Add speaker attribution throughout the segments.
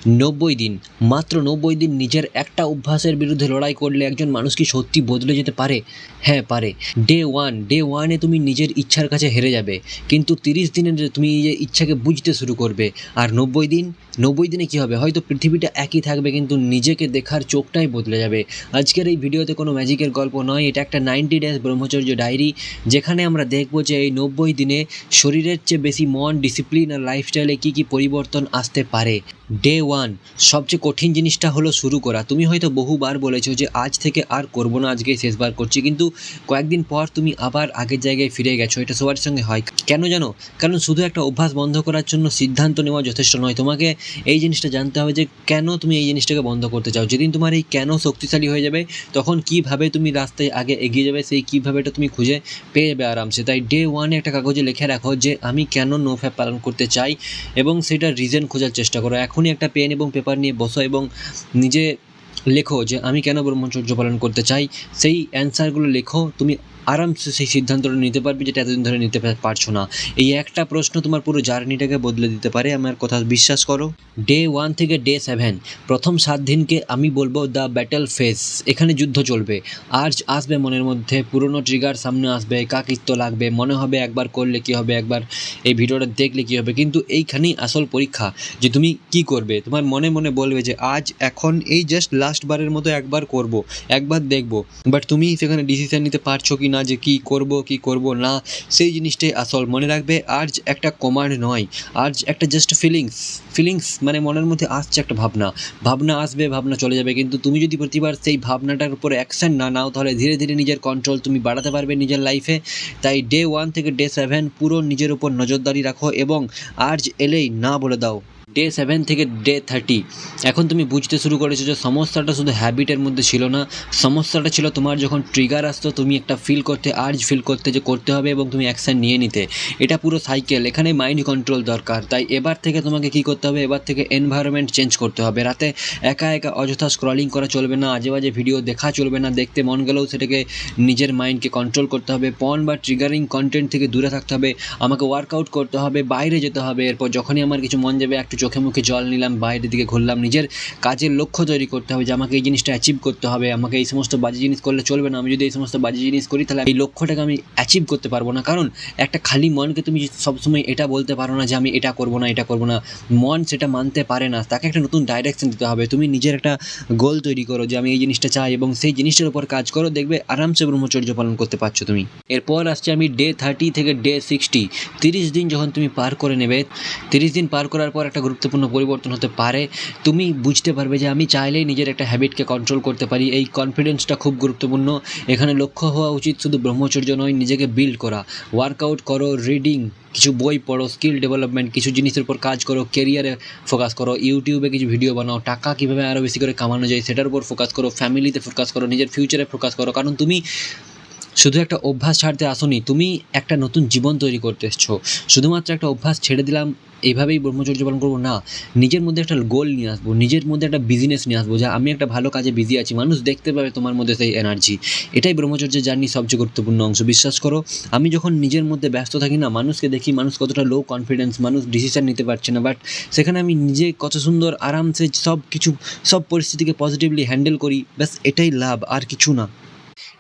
Speaker 1: 90 দিন, মাত্র 90 দিন নিজের একটা অভ্যাসের বিরুদ্ধে লড়াই করলে একজন মানুষ কি সত্যি বদলে যেতে পারে? হ্যাঁ, পারে। ডে 1 এ তুমি নিজের ইচ্ছার কাছে হেরে যাবে। কিন্তু 30 দিনে তুমি নিজের ইচ্ছাকে বুঝতে শুরু করবে। আর 90 দিনে কী হবে? হয়তো পৃথিবীটা একই থাকবে কিন্তু নিজেকে দেখার চোখটাই বদলে যাবে। আজকের এই ভিডিওতে কোনো ম্যাজিকের গল্প নয়, এটা একটা 90 ডেজ ব্রহ্মচর্য ডায়েরি, যেখানে আমরা দেখব যে এই 90 দিনে শরীরের চেয়ে বেশি মন, ডিসিপ্লিন আর লাইফস্টাইলে কী কী পরিবর্তন আসতে পারে। ডে 1, সবচেয়ে কঠিন জিনিসটা হলো শুরু করা। তুমি হয়তো বহুবার বলেছো যে আজ থেকে আর করবো না, আজকেই শেষবার করছি, কিন্তু কয়েকদিন পর তুমি আবার আগের জায়গায় ফিরে গেছো। এটা সবার সঙ্গে হয়। কেন জানো? কারণ শুধু একটা অভ্যাস বন্ধ করার জন্য সিদ্ধান্ত নেওয়া যথেষ্ট নয়। তোমাকে এই জিনিসটা জানতে হবে যে কেন তুমি এই জিনিসটাকে বন্ধ করতে চাও। যেদিন তোমার এই কেন শক্তিশালী হয়ে যাবে, তখন কীভাবে তুমি রাস্তায় আগে এগিয়ে যাবে, সেই কীভাবেটা তুমি খুঁজে পেয়ে যাবে আরামসে। তাই ডে 1 একটা কাগজে লিখে রাখো যে আমি কেন নো ফ্যাপ পালন করতে চাই, এবং সেটার রিজন খোঁজার চেষ্টা করো। এখনই একটা পেন এবং পেপার নিয়ে বসো এবং নিজে লেখো যে আমি কেন ব্রহ্মচর্য পালন করতে চাই। সেই অ্যান্সারগুলো লেখো। তুমি আরামসে সেই সিদ্ধান্তটা নিতে পারবে যেটা এতদিন ধরে নিতে পারছো না। এই একটা প্রশ্ন তোমার পুরো জার্নিটাকে বদলে দিতে পারে, আমার কথা বিশ্বাস করো। ডে 1 থেকে ডে 7, প্রথম 7 দিনকে আমি বলবো দ্য ব্যাটেল ফেজ। এখানে যুদ্ধ চলবে। আজ আসবে মনের মধ্যে, পুরনো ট্রিগার সামনে আসবে, একাকিত্ব লাগবে, মনে হবে একবার করলে কী হবে, একবার এই ভিডিওটা দেখলে কী হবে। কিন্তু এইখানেই আসল পরীক্ষা যে তুমি কি করবে। তোমার মনে মনে বলবে যে আজ এখন এই জাস্ট লাস্ট বারের মতো একবার করব, একবার দেখব। বাট তুমি সেখানে ডিসিশন নিতে পারছো কি না যে কী করব না, সেই জিনিসটাই আসল। মনে রাখবে আজ একটা কমান্ড নয়, আজ একটা জাস্ট ফিলিংস মানে মনের মধ্যে আসছে একটা ভাবনা আসবে, ভাবনা চলে যাবে। কিন্তু তুমি যদি প্রতিবার সেই ভাবনাটার উপরে অ্যাকশন না নাও, তাহলে ধীরে ধীরে নিজের কন্ট্রোল তুমি বাড়াতে পারবে নিজের লাইফে। তাই ডে 1 থেকে ডে 7 পুরো নিজের উপর নজরদারি রাখো এবং আজ এলেই না বলে দাও। ডে 7 থেকে ডে 30, এখন তুমি বুঝতে শুরু করেছো যে সমস্যাটা শুধু হ্যাবিটের মধ্যে ছিল না, সমস্যাটা ছিল তোমার যখন ট্রিগার আসতো তুমি একটা ফিল করতে যে করতে হবে এবং তুমি অ্যাকশান নিয়ে নিতে। এটা পুরো সাইকেল, এখানে মাইন্ড কন্ট্রোল দরকার। তাই এবার থেকে তোমাকে কী করতে হবে, এবার থেকে এনভায়রনমেন্ট চেঞ্জ করতে হবে। রাতে একা অযথা স্ক্রলিং করা চলবে না, আজে বাজে ভিডিও দেখা চলবে না, দেখতে মন গেলেও সেটাকে নিজের মাইন্ডকে কন্ট্রোল করতে হবে। পর্ন বা ট্রিগারিং কন্টেন্ট থেকে দূরে থাকতে হবে। আমাকে ওয়ার্কআউট করতে হবে, বাইরে যেতে হবে। এরপর যখনই আমার কিছু মন যাবে, একটু চোখে মুখে জল নিলাম, বাইরের দিকে ঘুরলাম। নিজের কাজের লক্ষ্য তৈরি করতে হবে যে আমাকে এই জিনিসটা অ্যাচিভ করতে হবে, আমাকে এই সমস্ত বাজে জিনিস করলে চলবে না। আমি যদি এই সমস্ত বাজে জিনিস করি তাহলে এই লক্ষ্যটাকে আমি অ্যাচিভ করতে পারবো না। কারণ একটা খালি মনকে তুমি সবসময় এটা বলতে পারো না যে আমি এটা করবো না। মন সেটা মানতে পারে না, তাকে একটা নতুন ডাইরেকশন দিতে হবে। তুমি নিজের একটা গোল তৈরি করো যে আমি এই জিনিসটা চাই এবং সেই জিনিসটার উপর কাজ করো, দেখবে আরামসে ব্রহ্মচর্য পালন করতে পারছো তুমি। এরপর আসছে আমি ডে 30 থেকে ডে 60, 30 দিন যখন তুমি পার করে নেবে। 30 দিন পার করার পর একটা গুরুত্বপূর্ণ পরিবর্তন হতে পারে। তুমি বুঝতে পারবে যে আমি চাইলেই নিজের একটা হ্যাবিটকে কন্ট্রোল করতে পারি। এই কনফিডেন্সটা খুব গুরুত্বপূর্ণ। এখানে লক্ষ্য হওয়া উচিত শুধু ব্রহ্মচর্য নয়, নিজেকে বিল্ড করা। ওয়ার্কআউট করো, রিডিং, কিছু বই পড়ো, স্কিল ডেভেলপমেন্ট, কিছু জিনিসের উপর কাজ করো, কেরিয়ারে ফোকাস করো, ইউটিউবে কিছু ভিডিও বানাও, টাকা কীভাবে আরও বেশি করে কামানো যায় সেটার উপর ফোকাস করো, ফ্যামিলিতে ফোকাস করো, নিজের ফিউচারে ফোকাস করো। কারণ তুমি শুধু একটা অভ্যাস ছাড়তে আসোনি, তুমি একটা নতুন জীবন তৈরি করতে এসছো। শুধুমাত্র একটা অভ্যাস ছেড়ে দিলাম, এইভাবেই ব্রহ্মচর্য পালন করবো না। নিজের মধ্যে একটা গোল নিয়ে আসবো, নিজের মধ্যে একটা বিজনেস নিয়ে আসবো যে আমি একটা ভালো কাজে বিজি আছি, মানুষ দেখতে পাবে তোমার মধ্যে সেই এনার্জি। এটাই ব্রহ্মচর্যের জার্নি সবচেয়ে গুরুত্বপূর্ণ অংশ। বিশ্বাস করো, আমি যখন নিজের মধ্যে ব্যস্ত থাকি না, মানুষকে দেখি মানুষ কতটা লো কনফিডেন্স, মানুষ ডিসিশন নিতে পারছে না, বাট সেখানে আমি নিজে কত সুন্দর আরামসে সব পরিস্থিতিকে পজিটিভলি হ্যান্ডেল করি। ব্যাস এটাই লাভ, আর কিছু না।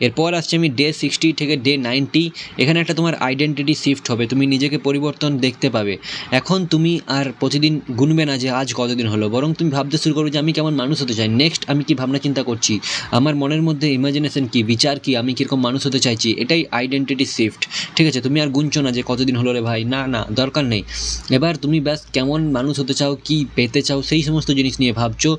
Speaker 1: এরপর আসছে আমি ডে 60 থেকে ডে 90, এখানে একটা তোমার আইডেন্টিটি শিফট হবে, তুমি নিজেকে পরিবর্তন দেখতে পাবে। এখন তুমি আর প্রতিদিন গুনবে না যে আজ কতদিন হলো, বরং তুমি ভাবতে শুরু করবে যে আমি কেমন মানুষ হতে চাই, নেক্সট আমি কি ভাবনা চিন্তা করছি, আমার মনের মধ্যে ইমাজিনেশন কি, বিচার কি, আমি কীরকম মানুষ হতে চাইছি। এটাই আইডেন্টিটি শিফট। ঠিক আছে, তুমি আর গুনছো না যে কতদিন হলো রে ভাই, না দরকার নেই। এবার তুমি ব্যাস কেমন মানুষ হতে চাও, কি পেতে চাও, সেই সমস্ত জিনিস নিয়ে ভাবছো।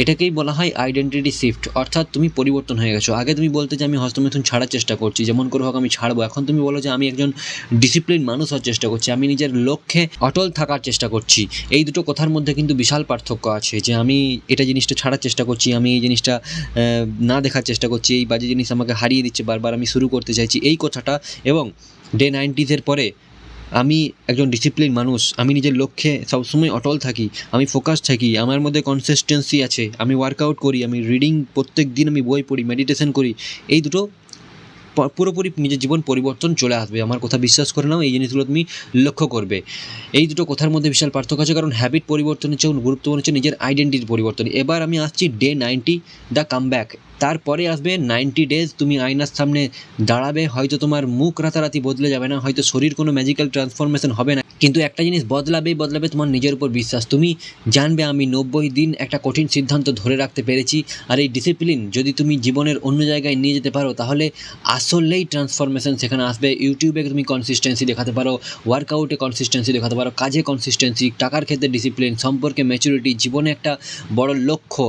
Speaker 1: এটাকেই বলা হয় আইডেন্টিটি শিফট, অর্থাৎ তুমি পরিবর্তন হয়ে গেছো। আগে তুমি বলতে যে আমি হস্তমৈথুন ছাড়ার চেষ্টা করছি, যেমন করে হোক আমি ছাড়বো। এখন তুমি বলো যে আমি একজন ডিসিপ্লিন মানুষ হওয়ার চেষ্টা করছি, আমি নিজের লক্ষ্যে অটল থাকার চেষ্টা করছি। এই দুটো কথার মধ্যে কিন্তু বিশাল পার্থক্য আছে, যে আমি এটা জিনিসটা ছাড়ার চেষ্টা করছি, আমি এই জিনিসটা না দেখার চেষ্টা করছি, এই বাজে জিনিস আমাকে হারিয়ে দিচ্ছে বারবার, আমি শুরু করতে চাইছি, এই কথাটা। এবং ডে 90 পরে আমি একজন ডিসিপ্লিন মানুষ, আমি নিজের লক্ষ্যে সবসময় অটল থাকি, আমি ফোকাস থাকি, আমার মধ্যে কনসিস্টেন্সি আছে, আমি ওয়ার্কআউট করি, আমি রিডিং প্রত্যেক দিন আমি বই পড়ি, মেডিটেশন করি। এই দুটো পুরোপুরি নিজের জীবন পরিবর্তন চলে আসবে। আমার কথা বিশ্বাস করে নাও, এই জিনিসগুলো তুমি লক্ষ্য করবে। এই দুটো কথার মধ্যে বিশাল পার্থক্য আছে, কারণ হ্যাবিট পরিবর্তনের চেয়েও গুরুত্বপূর্ণ হচ্ছে নিজের আইডেন্টিটি পরিবর্তন। এবার আমি আসছি ডে 90 দ্য কামব্যাক। তারপরে আসবে 90 ডেজ তুমি আয়নার সামনে দাঁড়াবে, হয়তো তোমার মুখ রাতারাতি বদলে যাবে না, হয়তো শরীর কোনো ম্যাজিক্যাল ট্রান্সফরমেশন হবে না, কিন্তু একটা জিনিস বদলাবেই বদলাবে, তোমার নিজের উপর বিশ্বাস। তুমি জানবে আমি 90 দিন একটা কঠিন সিদ্ধান্ত ধরে রাখতে পেরেছি। আর এই ডিসিপ্লিন যদি তুমি জীবনের অন্য জায়গায় নিয়ে যেতে পারো, তাহলে আসলেই ট্রান্সফরমেশন সেখানে আসবে। ইউটিউবে তুমি কনসিস্টেন্সি দেখাতে পারো, ওয়ার্কআউটে কনসিস্টেন্সি দেখাতে পারো, কাজে কনসিস্টেন্সি, টাকার ক্ষেত্রে ডিসিপ্লিন, সম্পর্কে ম্যাচুরিটি, জীবনে একটা বড় লক্ষ্য,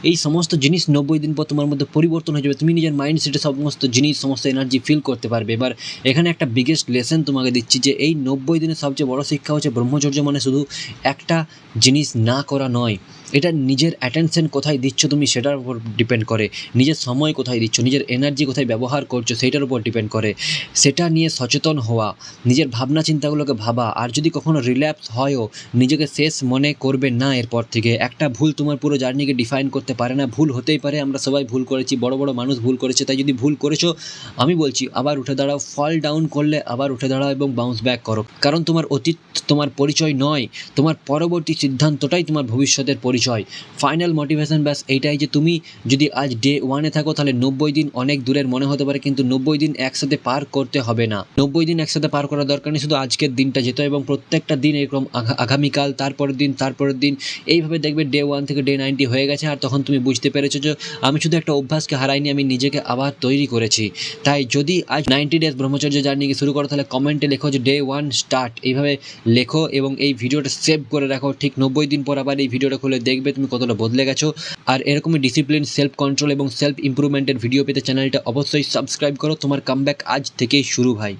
Speaker 1: এই সমস্ত জিনিস 90 দিন পর তোমার মধ্যে পরিবর্তন হয়ে যাবে। তুমি নিজের মাইন্ডসেটে সমস্ত জিনিস, সমস্ত এনার্জি ফিল করতে পারবে। এবার এখানে একটা বিগেস্ট লেসন তোমাকে দিচ্ছি, যে এই 90 দিনের সবচেয়ে বড় শিক্ষা হচ্ছে ব্রহ্মচর্য মানে শুধু একটা জিনিস না করা নয়, এটা নিজের অ্যাটেনশন কোথায় দিচ্ছ তুমি সেটার উপর ডিপেন্ড করে, নিজের সময় কোথায় দিচ্ছ, নিজের এনার্জি কোথায় ব্যবহার করছো সেইটার উপর ডিপেন্ড করে। সেটা নিয়ে সচেতন হওয়া, নিজের ভাবনা চিন্তাগুলোকে ভাবা, আর যদি কখনো রিল্যাপস হয়ও নিজেকে শেষ মনে করবে না। এরপর থেকে একটা ভুল তোমার পুরো জার্নিকে ডিফাইন করতে পারে না। ভুল হতেই পারে, আমরা সবাই ভুল করেছি, বড় বড় মানুষ ভুল করেছে, তাই যদি ভুল করেছো আমি বলছি আবার উঠে দাঁড়াও, ফল ডাউন করলে আবার উঠে দাঁড়াও এবং বাউন্স ব্যাক করো। কারণ তোমার অতীত তোমার পরিচয় নয়, তোমার পরবর্তী সিদ্ধান্তটাই তোমার ভবিষ্যতের পরিচয়। ফাইনাল মোটিভেশন ব্যাস এইটাই, যে তুমি যদি আজ ডে 1-এ থাকো, তাহলে 90 দিন অনেক দূরের মনে হতে পারে, কিন্তু 90 দিন একসাথে পার করতে হবে না। 90 দিন একসাথে পার করার দরকার নেই, শুধু আজকের দিনটা যেত, এবং প্রত্যেকটা দিন এরকম আগামীকাল, তারপরের দিন, এইভাবে দেখবে ডে 1 থেকে ডে 90 হয়ে গেছে। আর তখন তুমি বুঝতে পেরেছো যে আমি শুধু একটা অভ্যাসকে হারাইনি, আমি নিজেকে আবার তৈরি করেছি। তাই যদি আজ 90 ডেজ ব্রহ্মচর্য জার্নিকে শুরু করো, তাহলে কমেন্টে লেখো যে ডে 1 স্টার্ট, এইভাবে লেখো এবং এই ভিডিওটা সেভ করে রাখো। ঠিক 90 দিন পর আবার এই ভিডিওটা খুলে দেখবে তুমি কতটা বদলে গেছো। আর এরকমই ডিসিপ্লিন, সেলফ কন্ট্রোল এবং সেলফ ইমপ্রুভমেন্টের ভিডিও পেতে চ্যানেলটা অবশ্যই সাবস্ক্রাইব করো। তোমার কামব্যাক আজ থেকেই শুরু ভাই।